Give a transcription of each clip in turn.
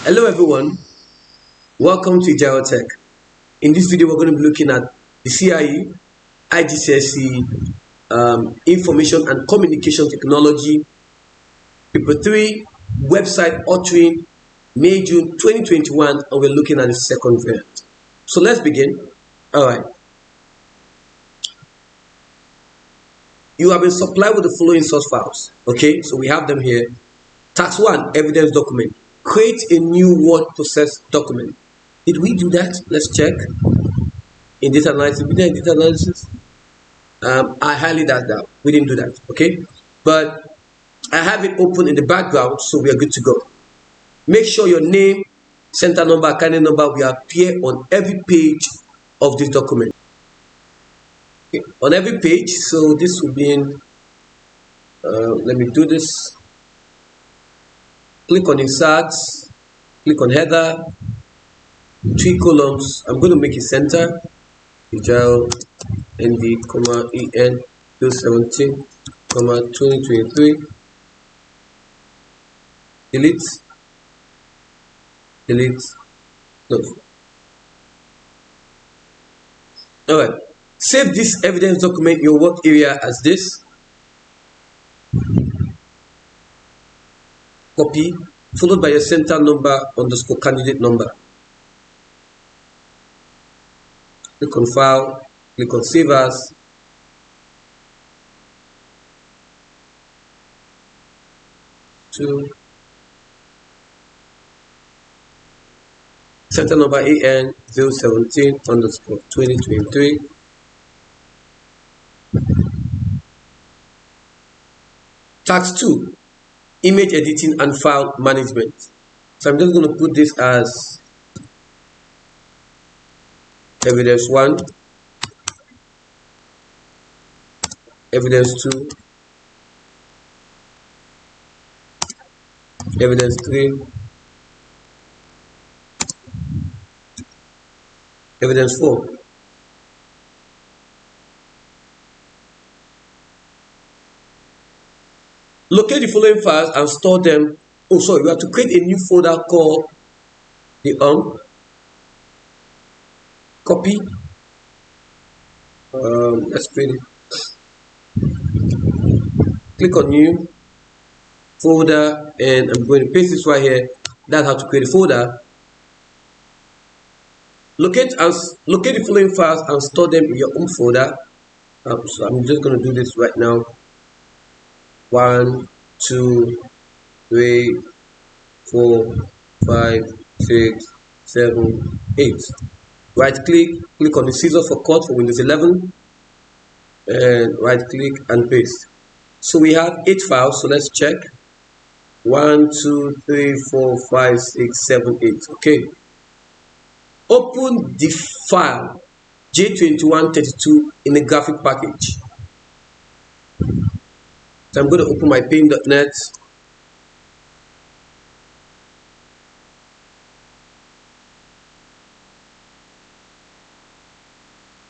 Hello everyone, welcome to Ajiro Tech. In this video we're going to be looking at the CIE, IGCSE Information and Communication Technology, Paper 3, Website Authoring, May-June 2021, and we're looking at the second variant. So let's begin. Alright. You have been supplied with the following source files. Okay, so we have them here. Task 1, Evidence Document. Create a new word process document. Did we do that? Let's check. In data analysis, we did data analysis. I highly doubt that. We didn't do that. Okay, but I have it open in the background, so we are good to go. Make sure your name, center number, account number will appear on every page of this document. Okay. On every page, so this will be in. Let me do this. Click on Insert. Click on Header. 3 columns. I'm going to make it center. Ajiro ND, EN 2017, 2023. Delete. No. Alright. Save this evidence document in your work area as this. Copy, followed by your center number _ candidate number. Click on File, click on Save As. Center number AN 017 _ 2023. Task 2, Image Editing and File Management. So I'm just going to put this as Evidence 1, Evidence 2, Evidence 3, Evidence 4. Locate the following files and store them. Oh, sorry, you have to create a new folder called the copy. Let's create it. Click on New Folder, and I'm going to paste this right here. That's how to create a folder. Locate the following files and store them in your own folder. So I'm just going to do this right now. 1, 2, 3, 4, 5, 6, 7, 8. Right click on the scissors for cut for Windows 11, and right click and paste. So we have 8 files, so let's check. 1, 2, 3, 4, 5, 6, 7, 8. Okay. Open the file J2132 in a graphic package. So I'm going to open my paint.net.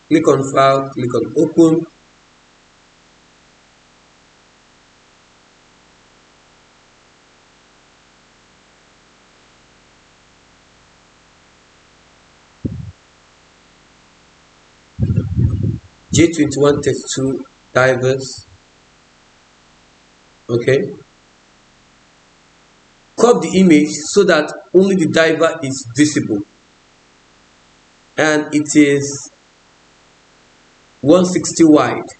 Click on File, click on Open. J2132 divers. Okay. Crop the image so that only the diver is visible, and it is 160 wide.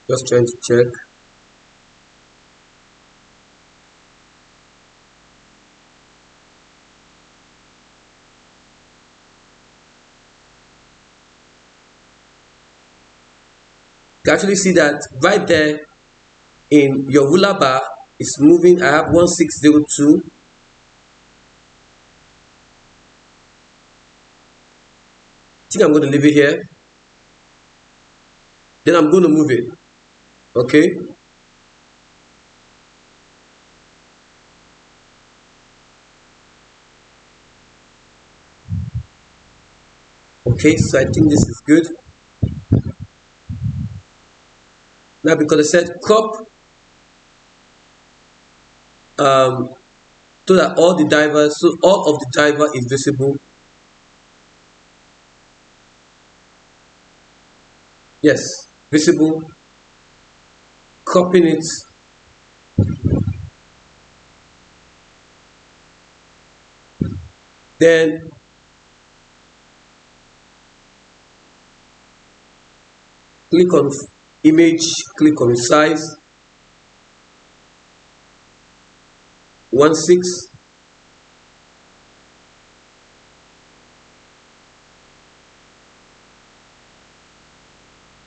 Just trying to check. You actually see that right there in your ruler bar, It's moving. I have 1602. I think I'm going to leave it here. Then I'm going to move it. Okay. Okay, so I think this is good. Now, because I said crop, so that all of the diver is visible. Yes, visible. Cropping it. Then click on image, click on size, 16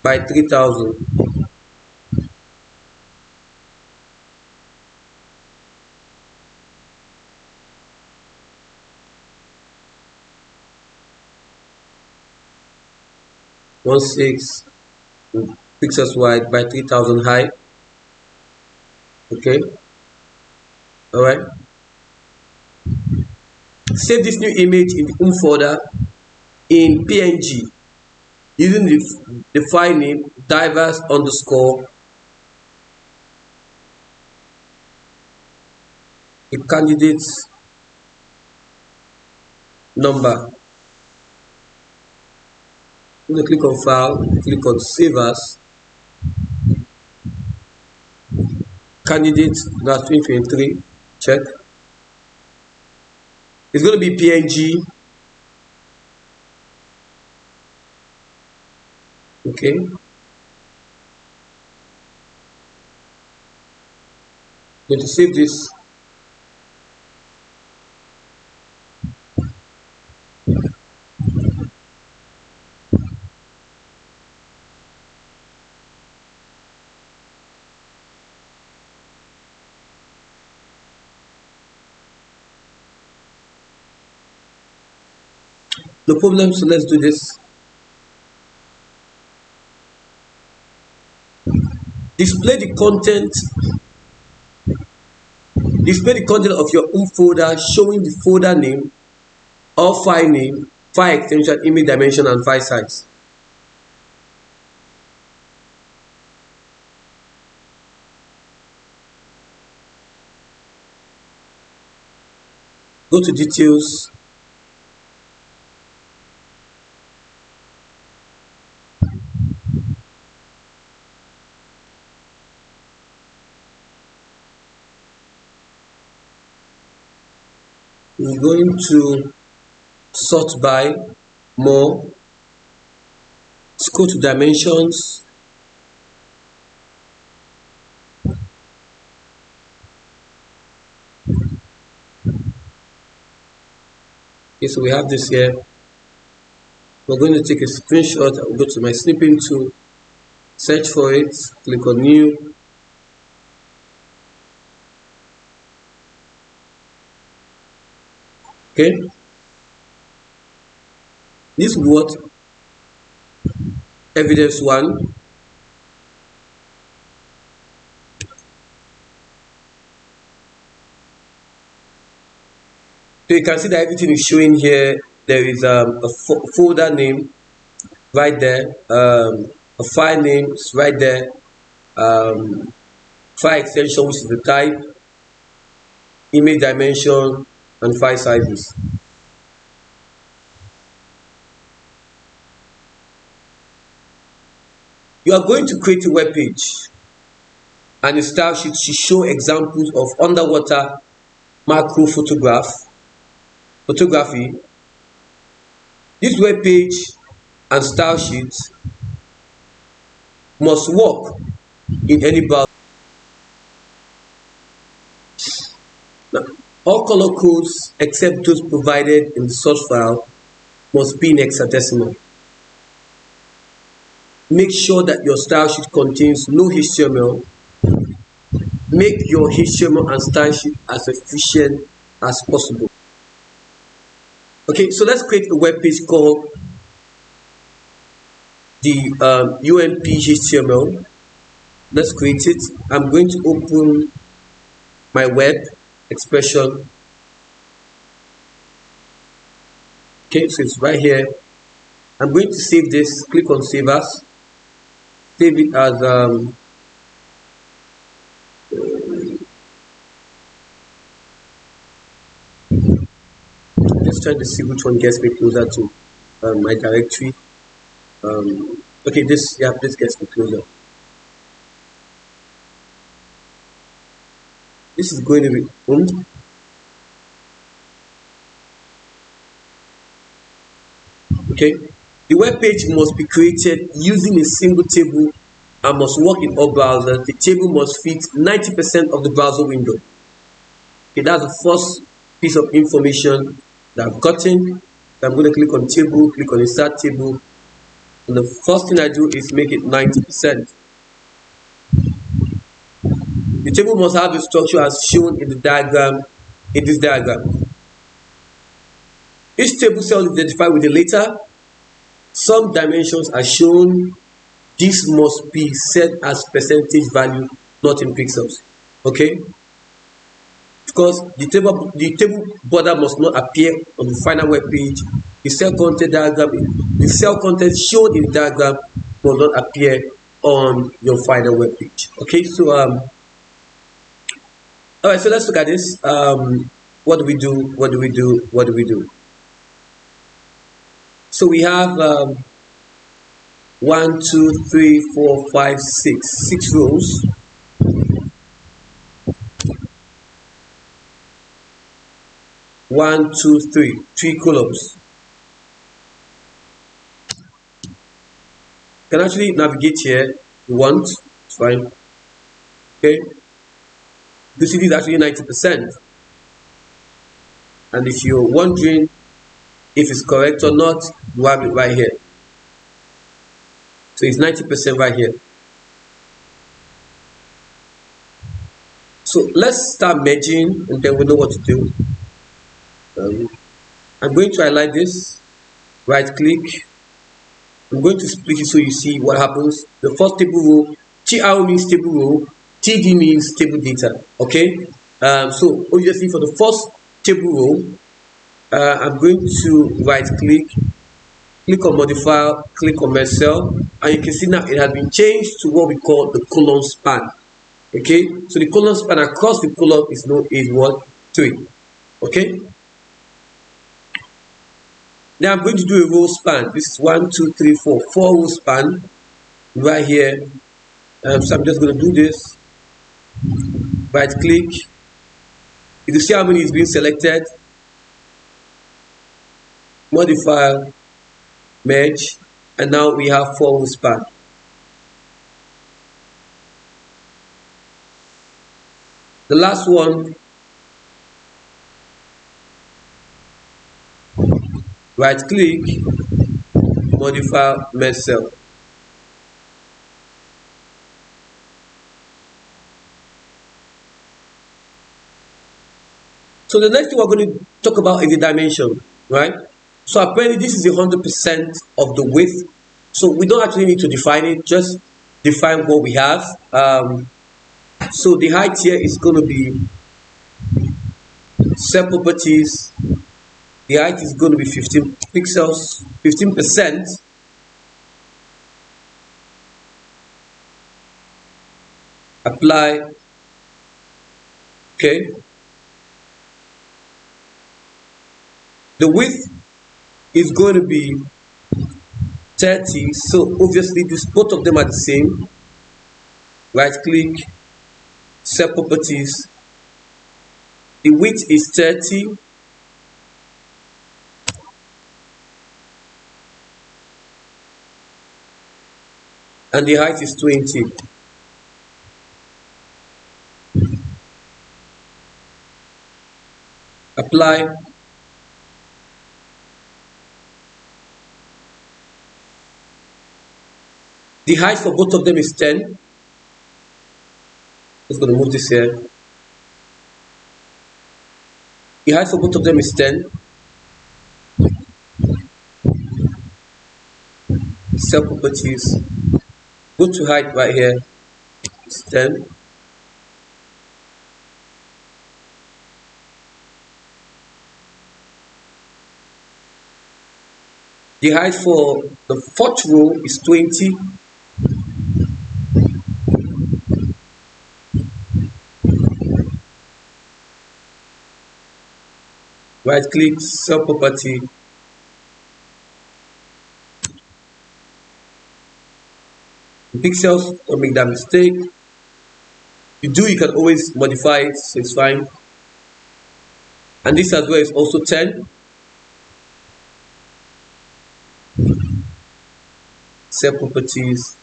by 3000. One six pixels wide by 3000 high. Okay. All right. Save this new image in the home folder in PNG using the file name divers underscore a candidate number. I'm going to click on file, click on save as candidate, that's 2023. Check. It's going to be PNG. Okay. Going to save this. No problem, so let's do this. Display the content of your home folder, showing the folder name or file name, file extension, image dimension, and file size. Go to details. We're going to sort by more. Let's go to dimensions. Okay, so we have this here. We're going to take a screenshot. I'll go to my snipping tool, search for it, click on new. Okay. This is what evidence 1. So you can see that everything is showing here. There is a folder name right there, a file name is right there, file extension, which is the type, image dimension, and file sizes. You are going to create a web page, and the style sheet should show examples of underwater macro photography. This web page and style sheet must work in any browser. Now, all color codes except those provided in the source file must be in hexadecimal. Make sure that your style sheet contains no HTML, make your HTML and style sheet as efficient as possible. Okay, so let's create a web page called the UNP HTML. Let's create it. I'm going to open my web expression. Okay, so it's right here. I'm going to save this. Click on Save As. Save it as let's try to see which one gets me closer to my directory. Okay, this gets me closer. This is going to be owned. Okay, the web page must be created using a single table and must work in all browsers. The table must fit 90% of the browser window. Okay, that's the first piece of information that I've gotten. I'm going to click on table, click on insert table, and the first thing I do is make it 90%. The table must have a structure as shown in the diagram, in this diagram. Each table cell is identified with a letter. Some dimensions are shown. This must be set as percentage value, not in pixels. Okay? Because the table border must not appear on the final web page. The cell content diagram, the cell content shown in the diagram will not appear on your final web page. Okay, so all right, so let's look at this. What do we do? What do we do? What do we do? So we have 1, 2, 3, 4, 5, 6 rows. One, two, three columns. You can actually navigate here if you want. It's fine. Okay. You see this is actually 90%. And if you're wondering if it's correct or not, you have it right here. So it's 90% right here. So let's start merging and then we know what to do. I'm going to highlight this, right click. I'm going to split it so you see what happens. The first table row, TR means table row, TD means table data. Okay, so obviously for the first table row, I'm going to right click, click on modify, click on merge cell, and you can see now it has been changed to what we call the column span. Okay, so the column span across the column is known as what? 3. Okay. Now I'm going to do a row span. This is 1, 2, 3, 4 row span right here. So I'm just going to do this. Right click. You can see how many is being selected. Modify, merge, and now we have 4 row span. The last one. Right click, modify, merge cell. So the next thing we're going to talk about is the dimension, right? So apparently this is 100% of the width. So we don't actually need to define it, just define what we have. So the height here is going to be set properties. The height is going to be 15 pixels, 15%. Apply. Okay. The width is going to be 30. So obviously both of them are the same. Right click, set properties. The width is 30. And the height is 20. Apply. The height for both of them is 10. Just going to move this here. The height for both of them is 10. Cell properties. Go to height right here. It's 10. The height for the fourth row is 20. Right click, cell property. Pixels, don't make that mistake. You can always modify it, so it's fine. And this as well is also 10. Cell properties,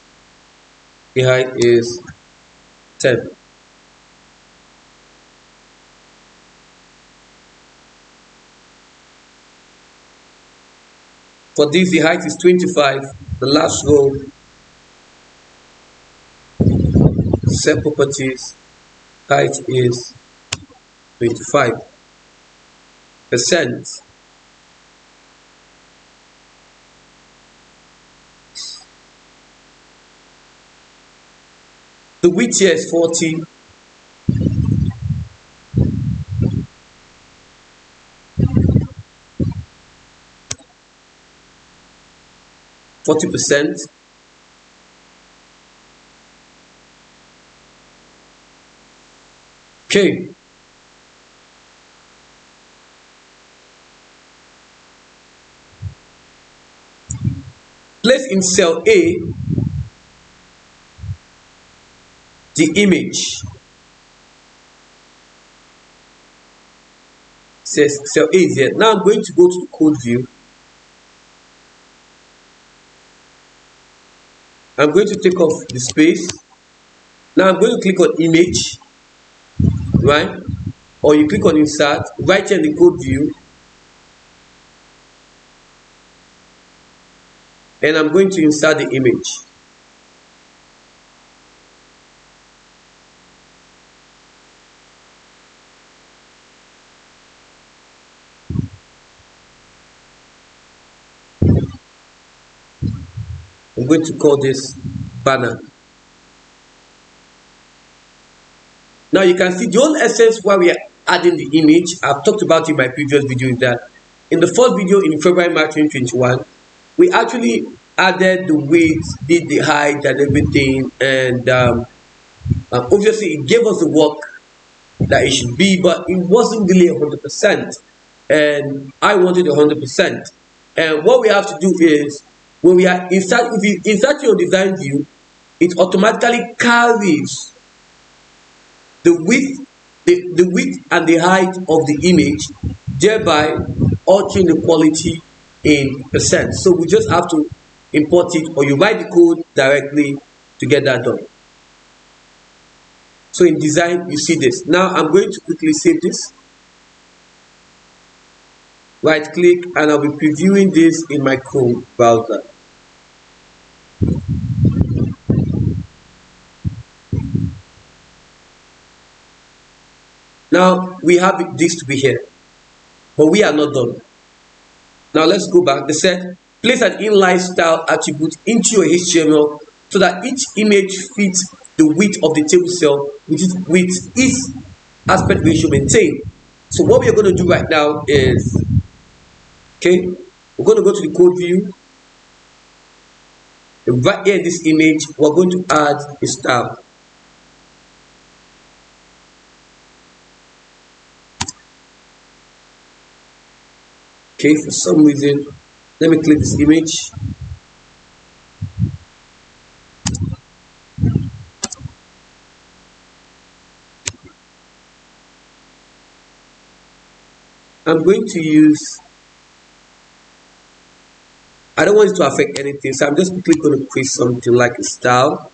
the height is 10. For this, the height is 25. The last row, cell properties, height is 25%. The width here is 40. %. Okay. Place in cell A the image. Says cell A is here. Now I'm going to go to the code view. I'm going to take off the space. Now I'm going to click on image, right? Or you click on insert, right here in the code view. And I'm going to insert the image. I'm going to call this banner. Now you can see the whole essence why we are adding the image. I've talked about in my previous video is that in the first video in February, March 2021, we actually added the width, did the height and everything, and obviously it gave us the work that it should be, but it wasn't really 100%, and I wanted 100%. And what we have to do is when we are if you insert your design view, it automatically carries the width and the height of the image, thereby altering the quality in percent. So we just have to import it, or you write the code directly to get that done. So in design, you see this. Now I'm going to quickly save this. Right click, and I'll be previewing this in my Chrome browser. Now we have this to be here, but we are not done. Now let's go back. They said place an inline style attribute into your HTML so that each image fits the width of the table cell with its aspect ratio maintained. So what we are going to do right now is, okay, we're going to go to the code view. Right here in this image, we're going to add a style. Okay, for some reason, let me click this image. I'm going to use, I don't want it to affect anything, so I'm just quickly going to create something like a style.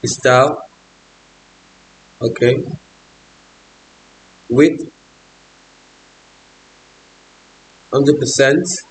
Style, okay, width, 100%.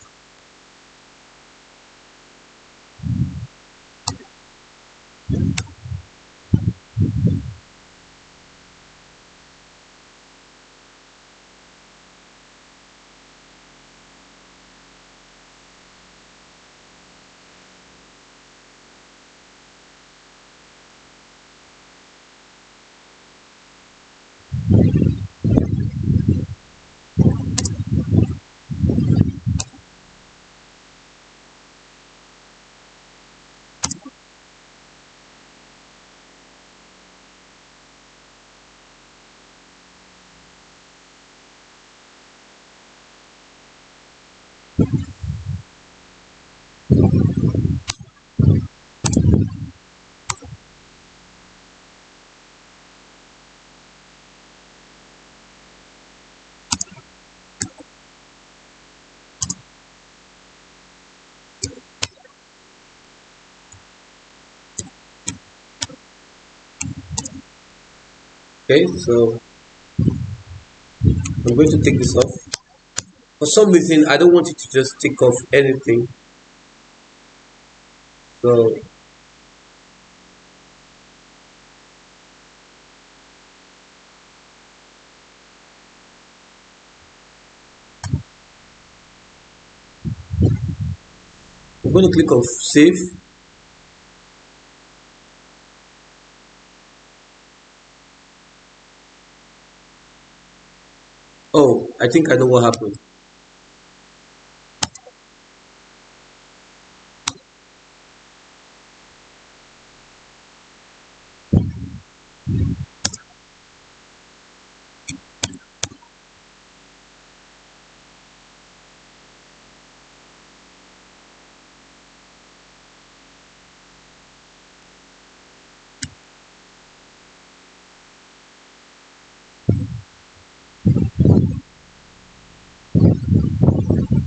Okay, so I'm going to take this off. For some reason, I don't want you to just take off anything. So I'm going to click on save. Oh, I think I know what happened.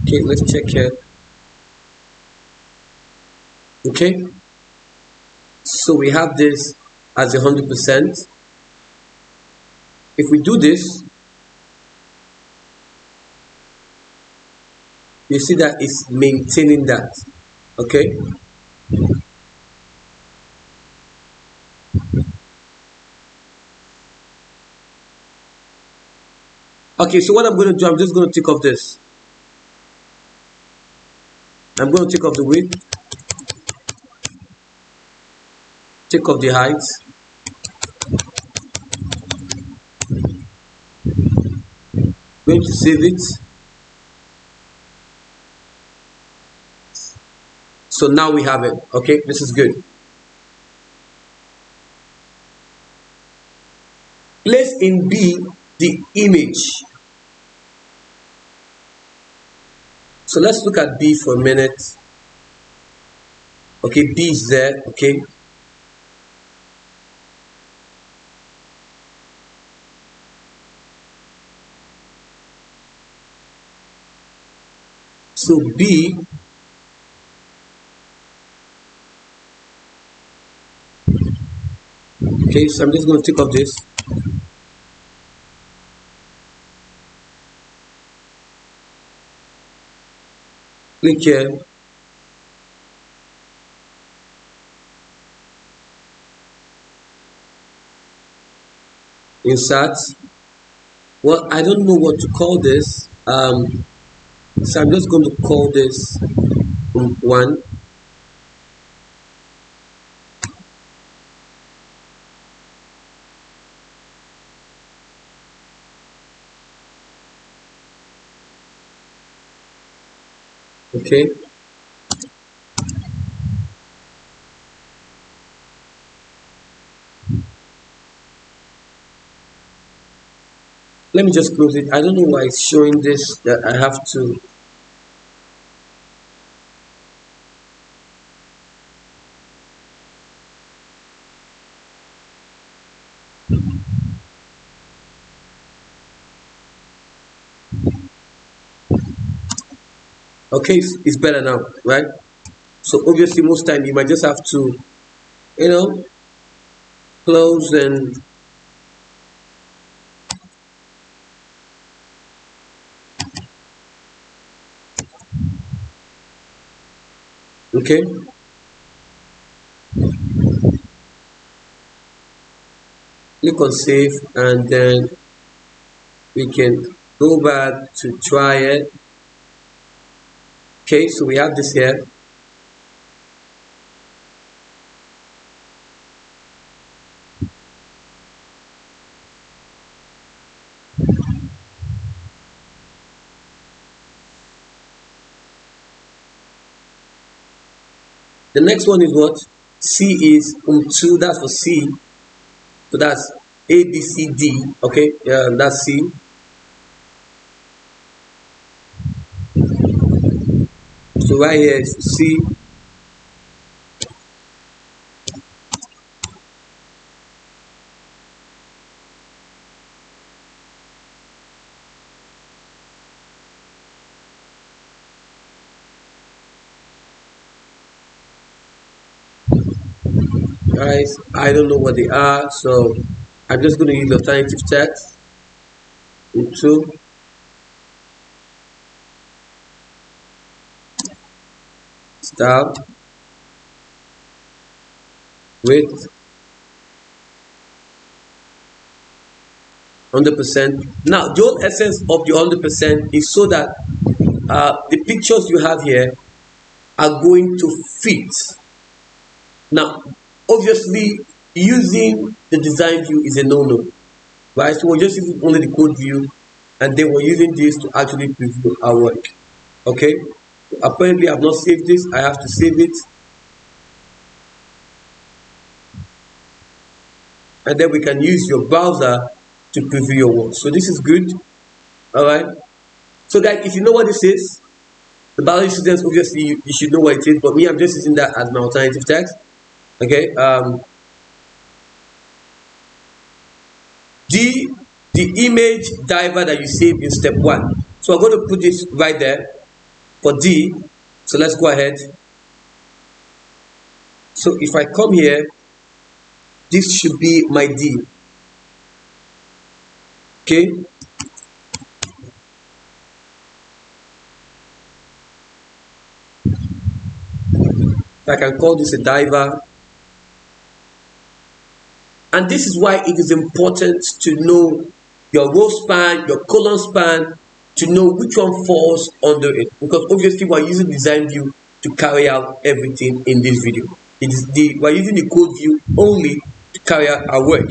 Okay, let's check here. Okay, so we have this as 100%. If we do this, you see that it's maintaining that. Okay, okay, so what I'm going to do, I'm just going to take off this. I'm going to take off the width, take off the height. Going to save it. So now we have it. Okay, this is good. Place in B the image. So let's look at B for a minute. Okay, B is there. Okay, so B, okay, so I'm just going to take off this. Click here. Insert. Well, I don't know what to call this. So I'm just going to call this 1. Okay. Let me just close it. I don't know why it's showing this that I have to. Okay, it's better now, right? So obviously most time you might just have to, you know, close and Okay, click on save, and then we can go back to try it. Okay, so we have this here. The next one is what? C is 2, that's for C. So that's A, B, C, D. Okay, that's C. So right here is C. Guys, I don't know what they are, so I'm just going to use alternative text into style with 100%. Now, the whole essence of the 100% is so that the pictures you have here are going to fit. Now, obviously, using the design view is a no-no, right? So we're just using only the code view, and then we're using this to actually preview our work. Okay, apparently I've not saved this. I have to save it, and then we can use your browser to preview your work. So this is good. All right, so guys, if you know what this is, the biology students, obviously you should know what it is, but me, I'm just using that as my alternative text. Okay, the image diver that you saved in step 1. So I'm going to put this right there for D. So let's go ahead. So if I come here, this should be my D. Okay, I can call this a diver. And this is why it is important to know your row span, your column span, to know which one falls under it. Because obviously we're using design view to carry out everything in this video. We're using the code view only to carry out our work.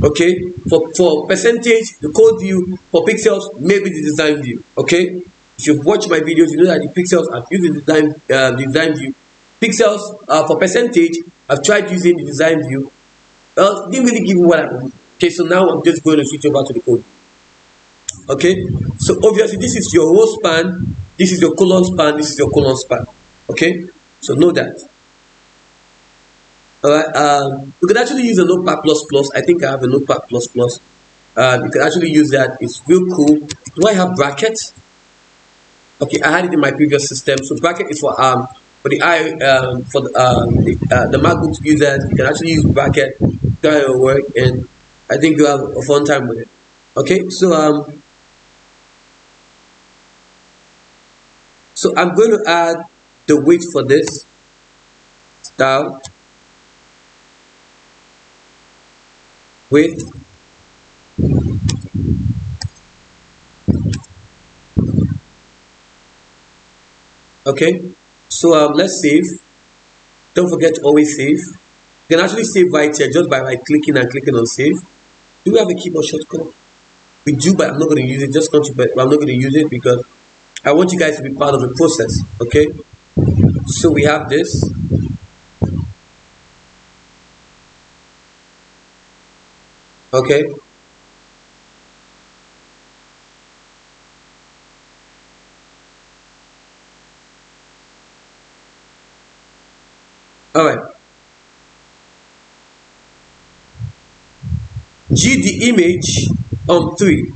Okay, for percentage, the code view; for pixels, maybe the design view. Okay, if you've watched my videos, you know that the pixels I've used the design view. Pixels for percentage, I've tried using the design view. Didn't really give me what I want. Okay, so now I'm just going to switch over to the code. Okay, so obviously this is your row span, this is your column span, this is your column span. Okay, so know that. All right, we could actually use a notepad plus plus. I think I have a notepad plus plus. You can actually use that. It's real cool. Do I have brackets? Okay, I had it in my previous system. So bracket is for the MacBook users. You can actually use bracket to your work, and I think you have a fun time with it. Okay, so I'm going to add the width for this style width. Okay, so let's save. Don't forget to always save. You can actually save right here just by clicking and clicking on save. Do we have a keyboard shortcut? We do, but I'm not going to use it. Just country, but I'm not going to use it because I want you guys to be part of the process. Okay, so we have this. Okay, all right. G the image on 3.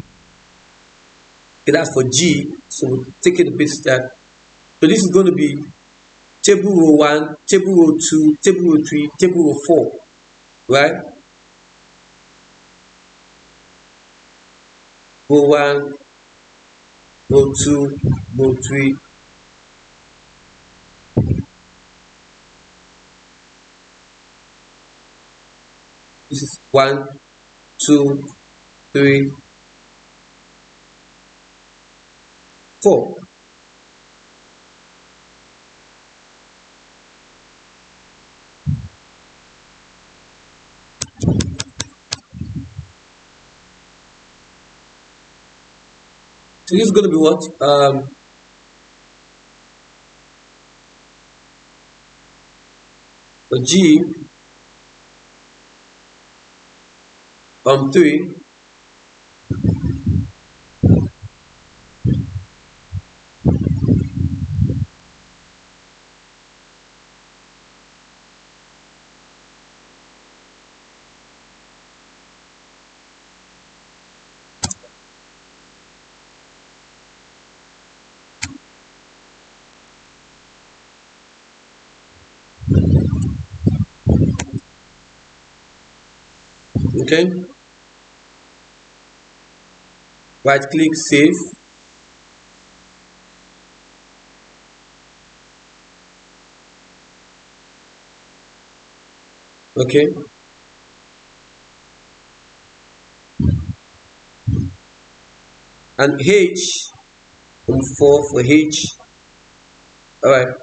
Okay, that's for G. So we'll take it a bit step. So this is going to be table row 1, table row 2, table row 3, table row 4, right? Row 1, row 2, row 3. This is 1, 2, 3, 4. So this is going to be what? G 3. Okay. Right click, save. Okay. And H 4 for H. All right.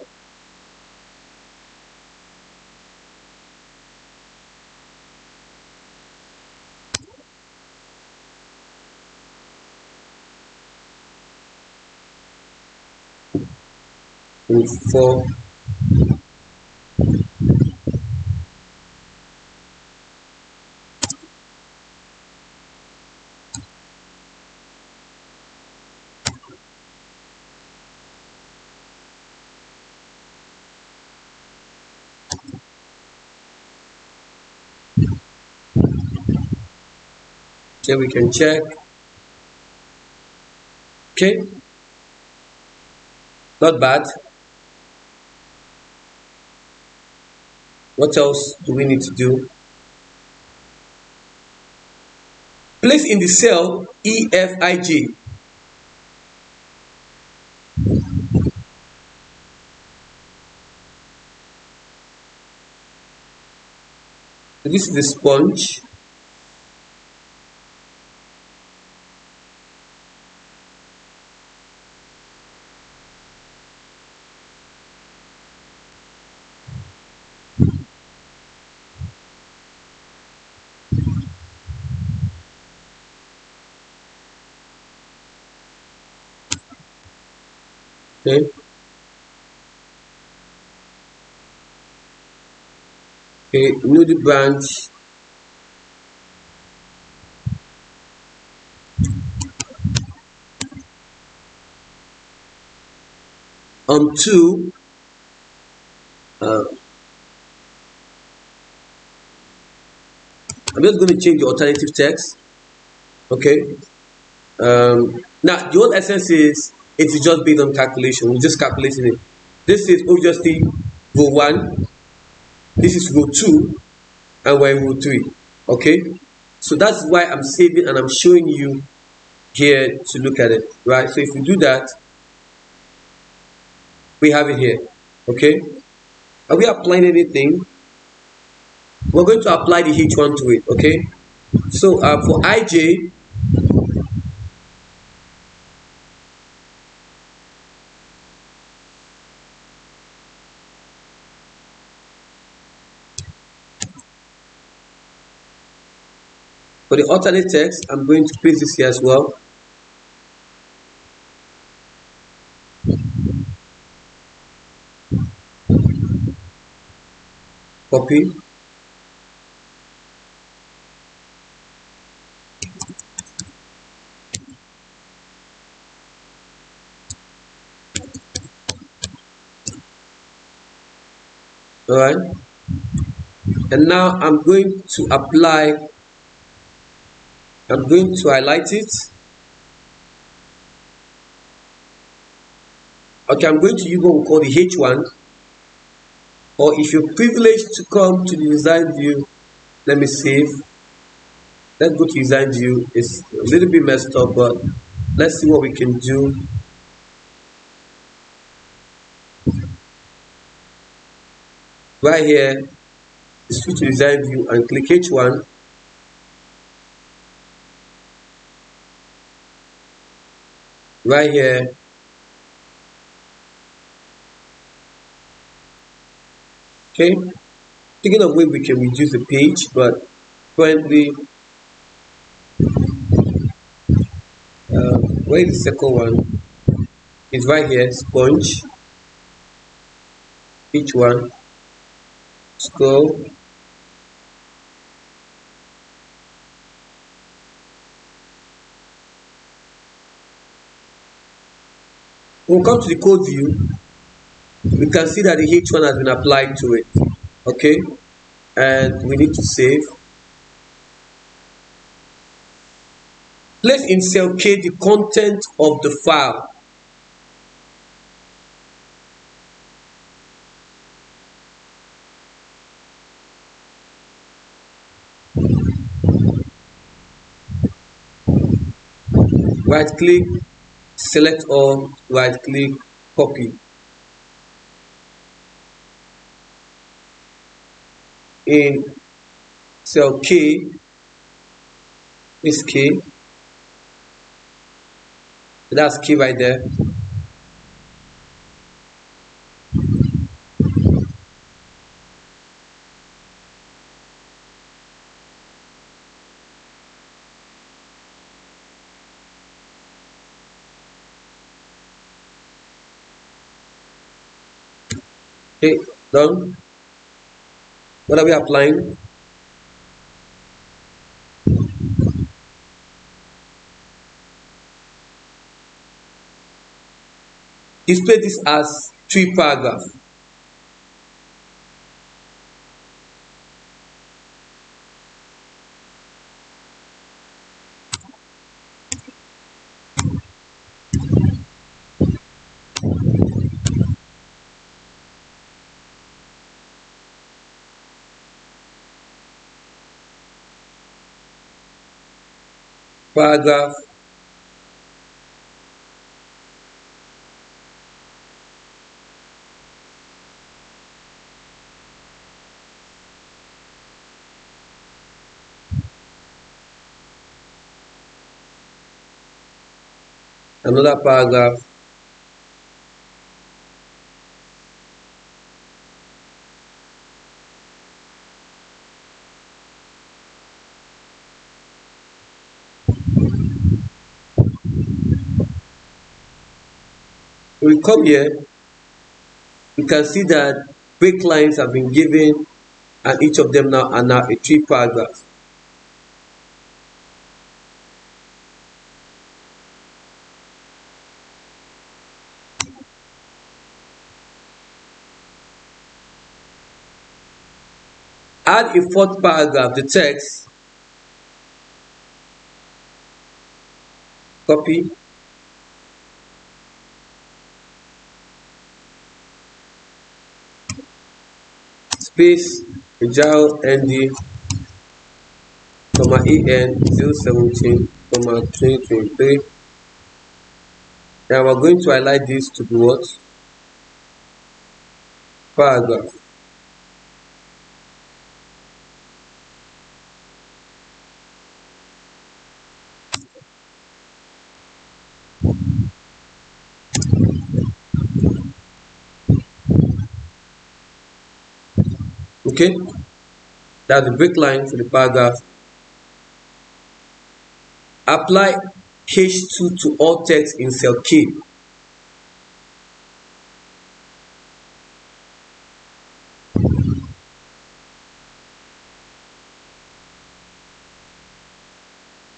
And 4. Then we can check. Okay. Not bad. What else do we need to do? Place in the cell EFIG. This is the sponge. Okay. Okay, new the branch. Two. I'm just going to change the alternative text. Okay. Now the whole essence is it is just based on calculation. We're just calculating it. This is obviously row 1. This is row 2, and we're in row 3. Okay. So that's why I'm saving and I'm showing you here to look at it. Right. So if you do that, we have it here. Okay. Are we applying anything? We're going to apply the H1 to it. Okay. So for IJ, for the alternate text, I'm going to paste this here as well. Copy. All right. And now I'm going to apply. I'm going to highlight it. Okay, I'm going to use what we call the H1. Or if you're privileged to come to the design view, let me save. Let's go to design view. It's a little bit messed up, but let's see what we can do. Right here, switch to design view and click H1. right here. Okay, thinking of way we can reduce the page, but currently, where is the second one? It's right here, sponge, each one, scroll. When we come to the code view, we can see that the H1 has been applied to it. Okay, and we need to save. Place in cell K the content of the file. Right click, select all, right click, copy. In cell K, this K, that's K right there. Okay, done. What are we applying? Display this as 3 paragraph. Paragraph. Another paragraph. We come here, you can see that break lines have been given, and each of them now are now a 3 paragraph. Add a 4th paragraph, the text, copy, space, Ajiro ND, AN 017, 2023. Now we're going to highlight this to be what? Paragraph. Okay, that's the break line for the paragraph. Apply H2 to all text in cell K.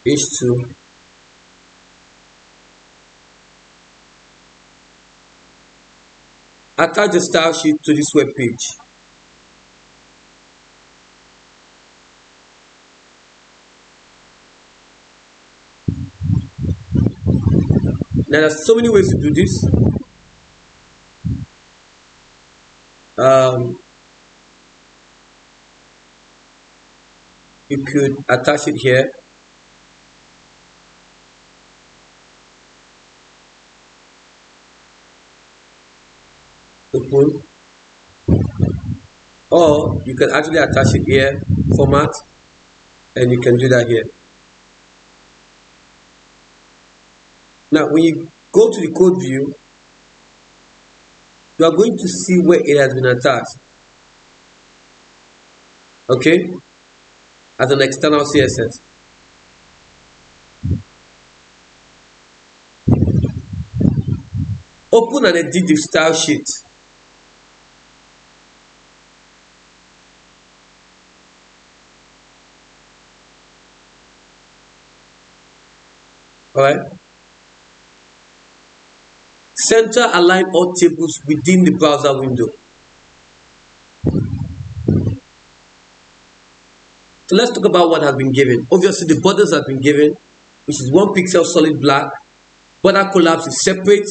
H2. Attach the style sheet to this web page. Now there's so many ways to do this. You could attach it here. Open. Or you can actually attach it here, format, and you can do that here. Now when you Go to the code view. You are going to see where it has been attached. Okay, as an external CSS. Open and edit the style sheet. Alright. Center align all tables within the browser window. So let's talk about what has been given. Obviously, the borders have been given, which is 1 pixel solid black. Border collapse is separate.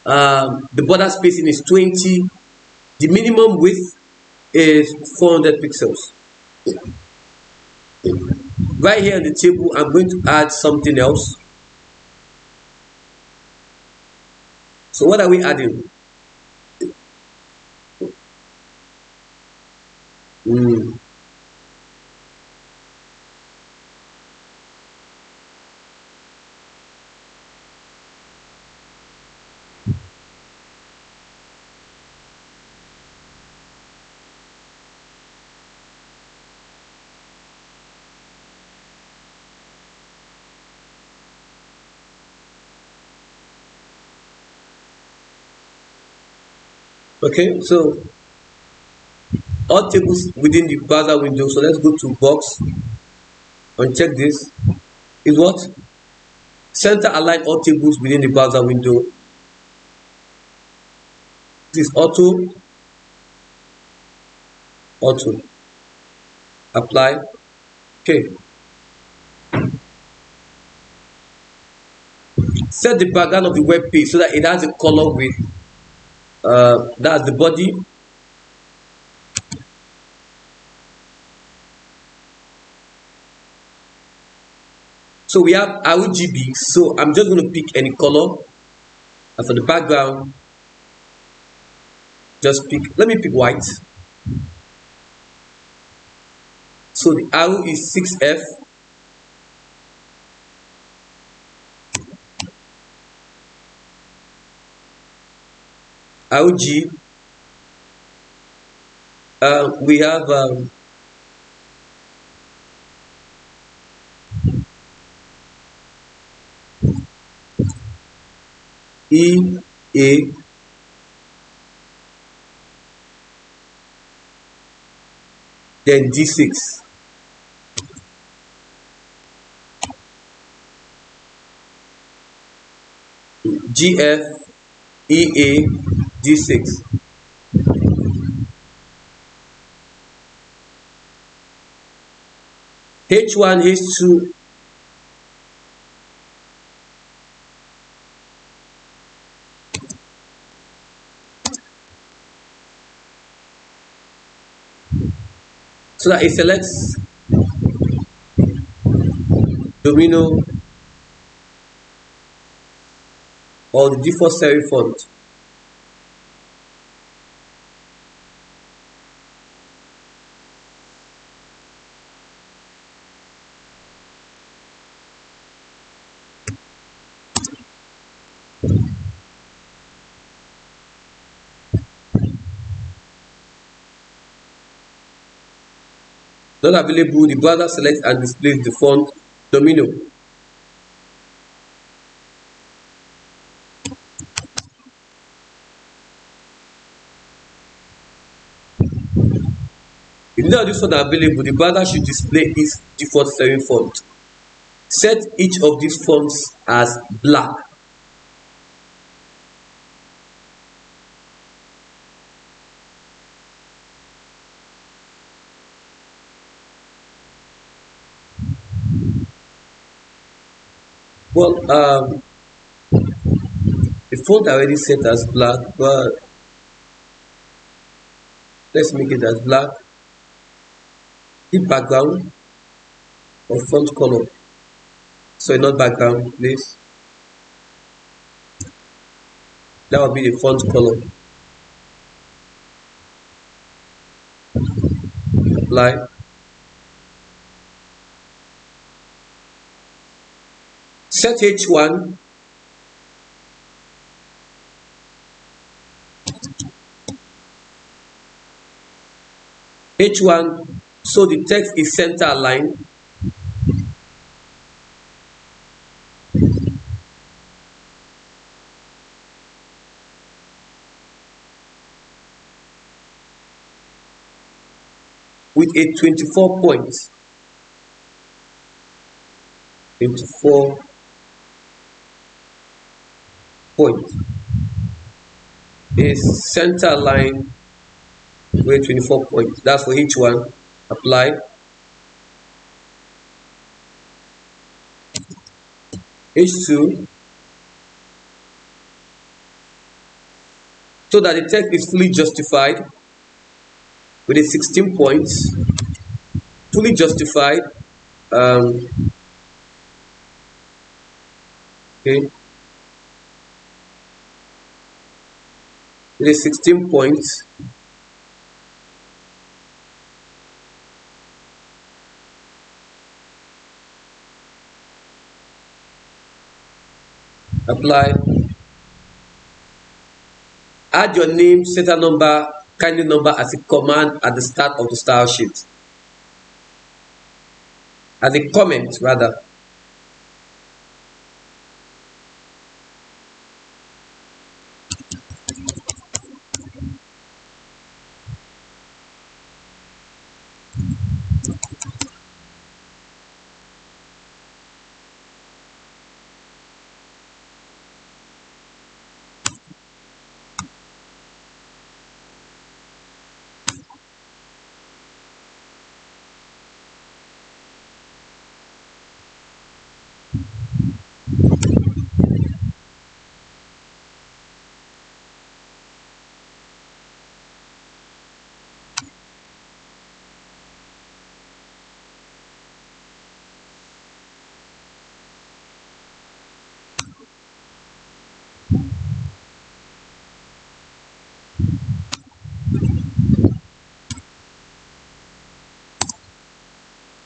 The border spacing is 20. The minimum width is 400 pixels. Right here in the table, I'm going to add something else. So what are we adding? Okay, so all tables within the browser window. So let's go to box and check this. Is what? Center align all tables within the browser window. This is auto. Apply. Okay. Set the background of the web page so that it has a color with that's the body. So we have RGB. So I'm just going to pick any color, and for the background, just pick. Let me pick white. So the arrow is 6F. RG. We have EA. Then D6. GF, EA, D6. H1, H2. So that it selects domino or the default serif font. Not available, the browser selects and displays the font domino. If none of these fonts are available, the browser should display its default serif font. Set each of these fonts as black. Well, the font already set as black, but let's make it as black. The background or font color. So not background, please. That will be the font color. Apply. Set H1 H1, so the text is center aligned. With a 24 points. 24 points. Is center aligned with 24 points. That's for H1. Apply. H2, so that the text is fully justified with a 16 points. Fully justified. Okay. With a 16 points. Apply. Add your name, center number, kindly number as a command at the start of the style sheet. As a comment, rather.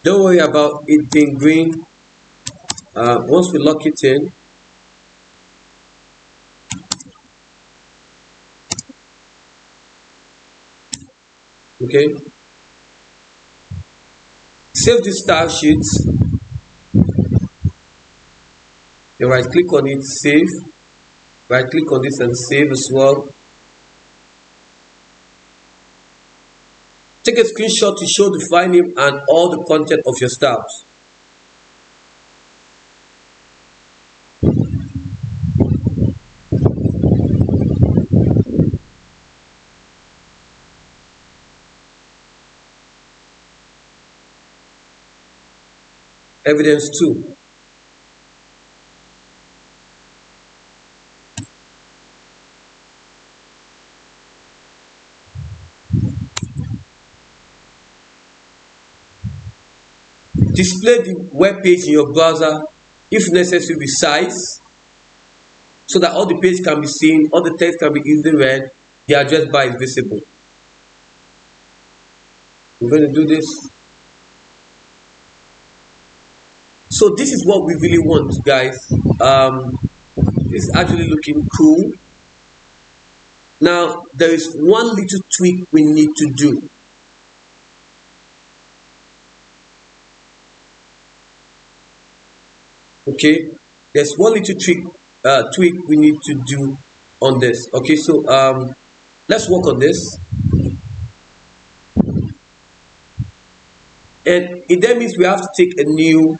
Don't worry about it being green. Once we lock it in, okay, save this style sheet. Then right click on it, save. Right click on this and save as well. Take a screenshot to show the file name and all the content of your styles. Evidence 2. Display the web page in your browser, if necessary with size, so that all the page can be seen, all the text can be easily read, the address bar is visible. We're going to do this. So this is what we really want, guys. This is actually looking cool. Now, there is one little tweak we need to do. Okay, there's one little tweak we need to do on this. Okay, so let's work on this. And it then means we have to take a new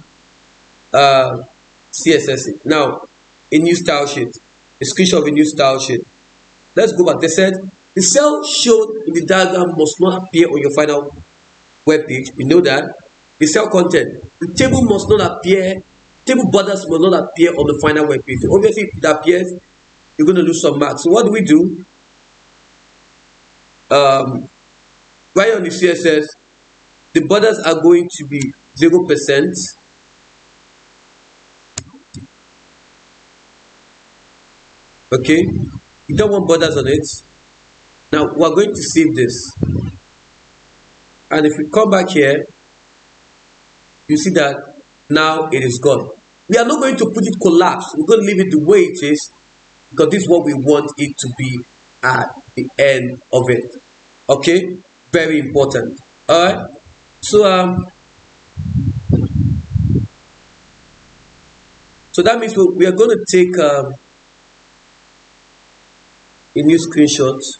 CSS. Now, a new style sheet, a screenshot of a new style sheet. Let's go back. They said the cell shown in the diagram must not appear on your final web page. You know that. The cell content, the table must not appear. Table borders must not appear on the final web page. So obviously, if it appears, you're going to lose some marks. So what do we do? Right on the CSS, the borders are going to be 0%. Okay, you don't want borders on it. Now we're going to save this, and if we come back here, you see that now it is gone. We are not going to put it collapsed. We're going to leave it the way it is, because this is what we want it to be at the end of it. Okay, very important. All right. So that means we are going to take a new screenshot.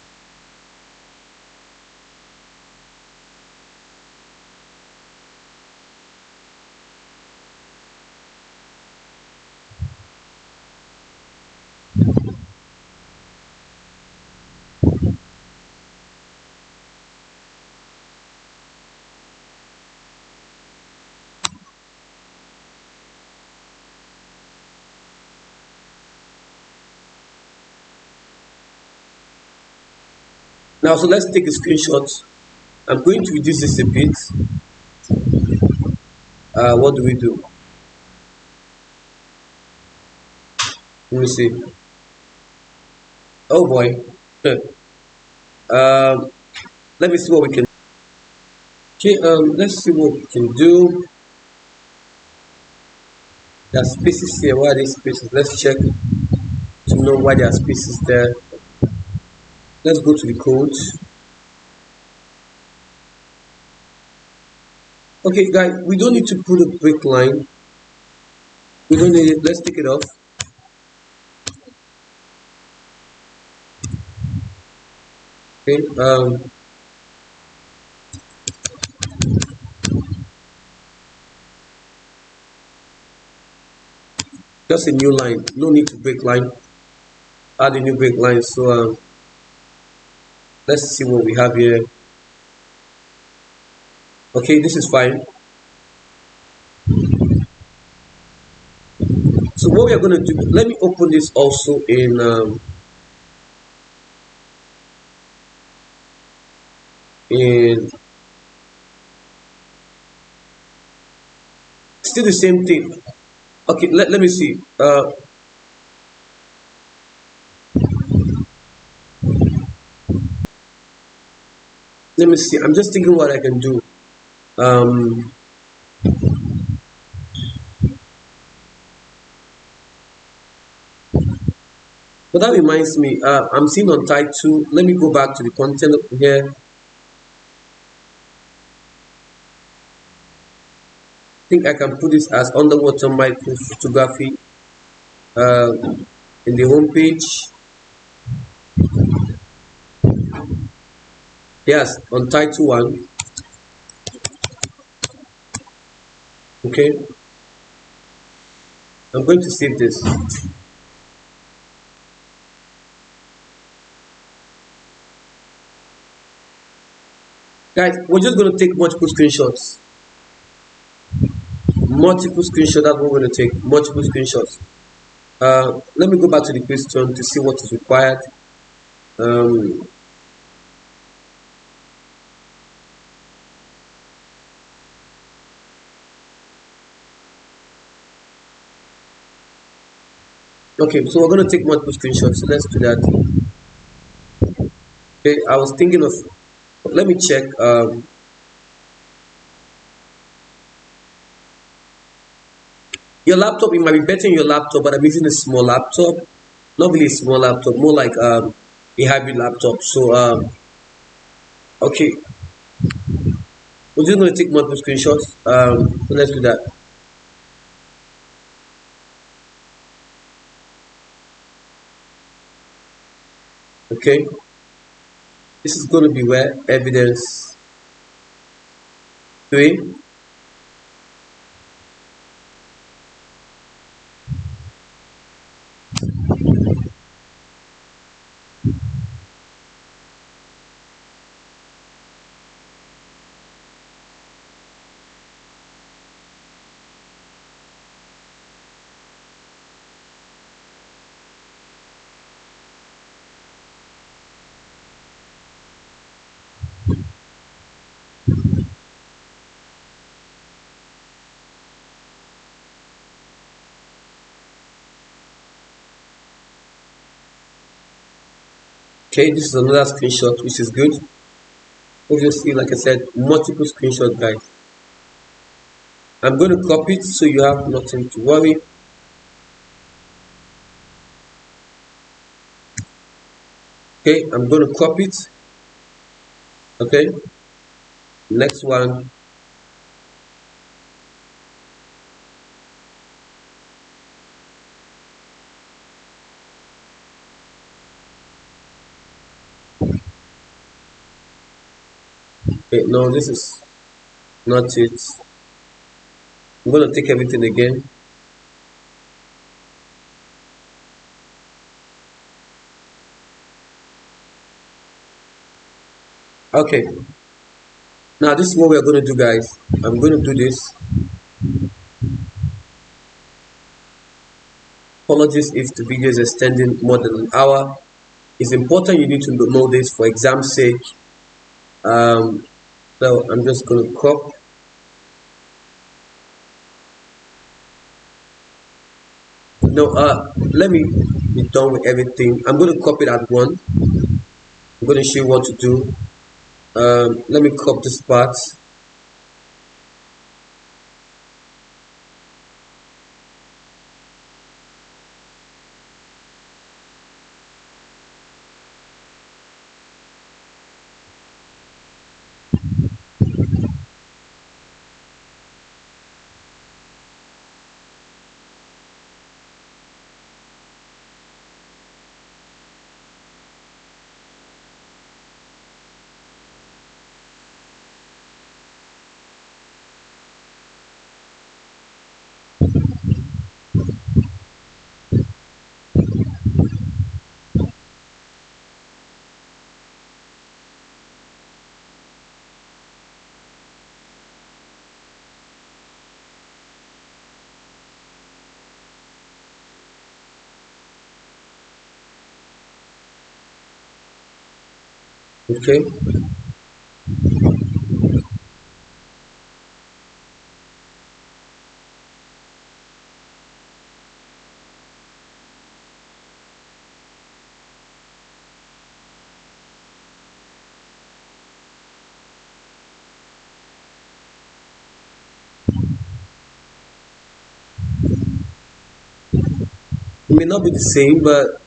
Now, so let's take a screenshot. I'm going to reduce this a bit. What do we do? Let me see. Oh boy. um, Let me see what we can. Okay. Let's see what we can do. There are spaces here. Why are these spaces? Let's check to know why there are spaces there. Let's go to the code. Okay, guys, we don't need to put a break line. We don't need it. Let's take it off. Okay. Just a new line. No need to break line. Add a new break line. So let's see what we have here. Okay, this is fine. So what we are going to do, let me open this also in still the same thing. Okay, let me see. Let me see. I'm just thinking what I can do. Um, but that reminds me. I'm seeing on title. Let me go back to the content here. I think I can put this as underwater micro photography uh, in the home page. Yes, on title one. Okay, I'm going to save this. Guys, we're just going to take multiple screenshots. Multiple screenshots. That's what we're going to take. Multiple screenshots. Let me go back to the question to see what is required. Um, okay, so we're going to take multiple screenshots. So let's do that. Okay, I was thinking of. Let me check. Your laptop, it might be better in your laptop, but I'm using a small laptop. Not really a small laptop, more like a hybrid laptop. So, okay, we're just going to take multiple screenshots. So let's do that. Okay, this is going to be where evidence 3. Okay, this is another screenshot, which is good. Obviously, like I said, multiple screenshots, guys. I'm going to copy it so you have nothing to worry. Okay, I'm going to copy it. Okay, Next one. Okay, no, this is not it. I'm going to take everything again. Okay, now this is what we're going to do, guys. I'm going to do this. Apologies if the video is extending more than an hour. It's important you need to know this for exam's sake. So I'm just going to crop. No, let me be done with everything. I'm going to copy that one. I'm going to show you what to do. Let me crop this part. Okay. It may not be the same, but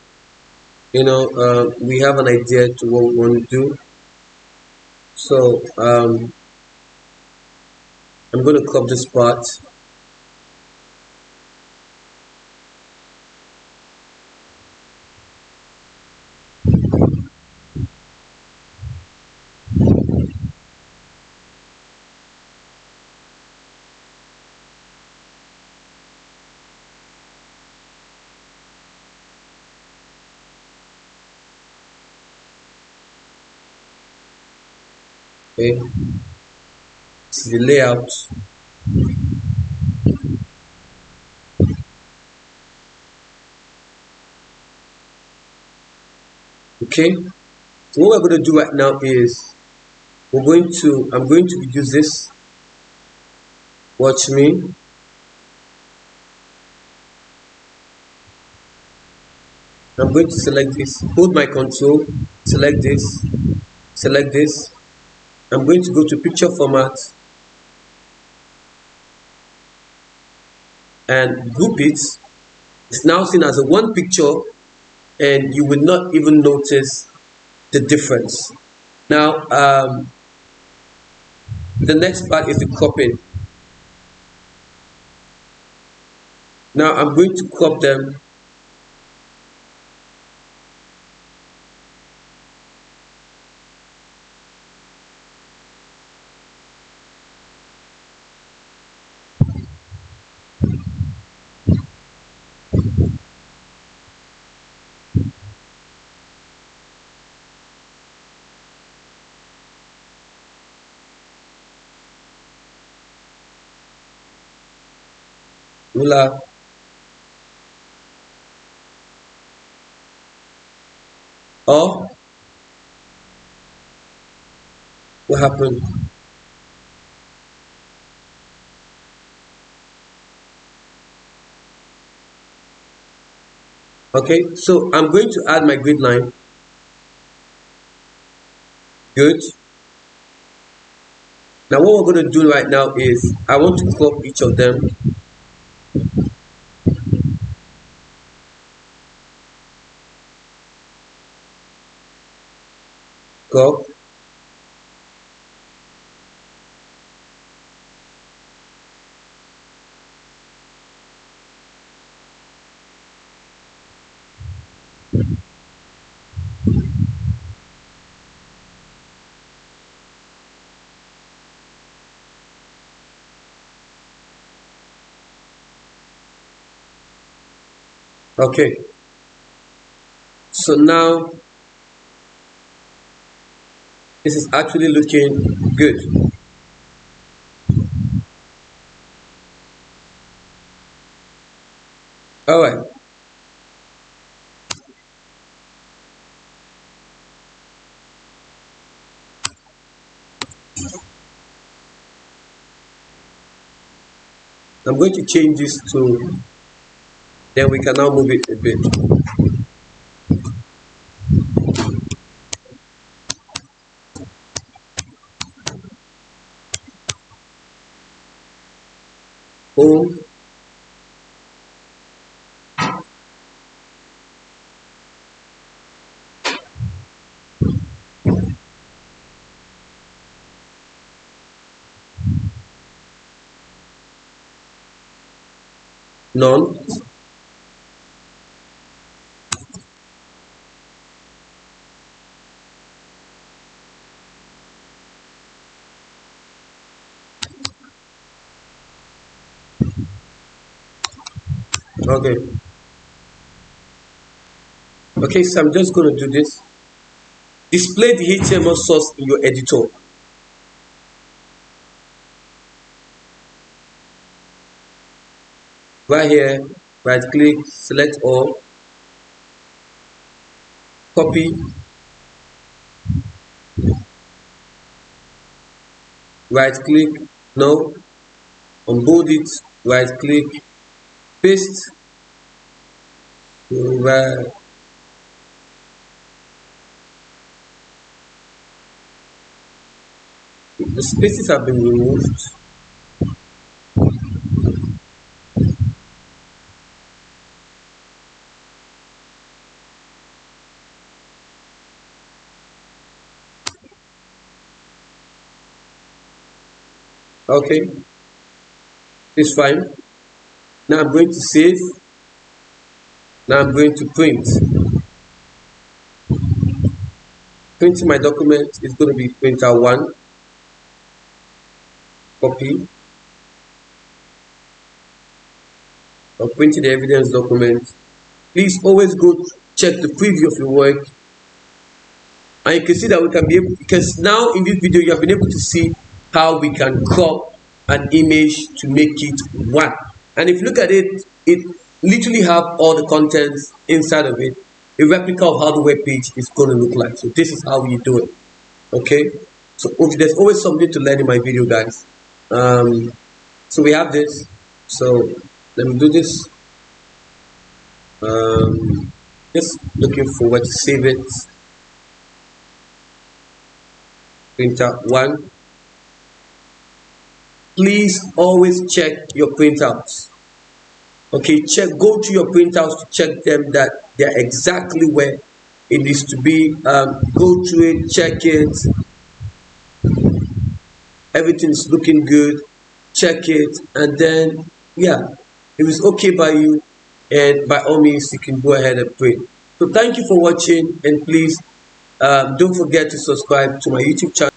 we have an idea to what we want to do. So I'm going to crop this part. Okay, this is the layout. Okay, so what we're going to do right now is I'm going to use this. Watch me. I'm going to select this, hold my control, select this, select this. I'm going to go to picture format and group it. It's now seen as a one picture and you will not even notice the difference. Now, the next part is the cropping. Now I'm going to crop them. Ruler. Or what happened? Okay, so I'm going to add my grid line. Good. Now what we're going to do right now is I want to crop each of them. Crop. Okay, so now this is actually looking good. All right. I'm going to change this to, then we can now move it a bit. Home, none. Okay. Okay, so I'm just going to do this. Display the HTML source in your editor. Right here, right click, select all, copy, right click, no, unbold it, right click, paste, right, the spaces have been removed. Okay, it's fine. Now I'm going to save. Now I'm going to print. Printing my document is going to be printer 1, copy, or printing the evidence document. Please always go check the preview of your work, and you can see that we can be able, because now in this video you have been able to see how we can crop an image to make it one. And if you look at it, it literally have all the contents inside of it, a replica of how the web page is going to look like. So this is how you do it. Okay, so there's always something to learn in my video, guys. So we have this. So let me do this. Just looking forward to save it. Printer 1. Please always check your printouts. Okay, go to your printouts to check them that they're exactly where it needs to be. Go through it, check it. Everything's looking good. Check it, and then yeah, if it's okay by you, and by all means you can go ahead and print. So thank you for watching, and please don't forget to subscribe to my YouTube channel.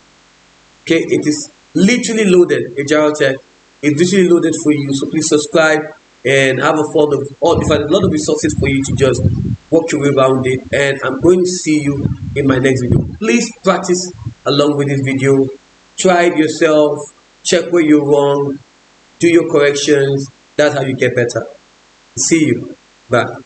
Okay, it is literally loaded. Ajiro Tech is literally loaded for you, so please subscribe and have a follow of all different, a lot of resources for you to just walk your way around it. And I'm going to see you in my next video. Please practice along with this video, try it yourself, check where you're wrong, do your corrections. That's how you get better. See you. Bye.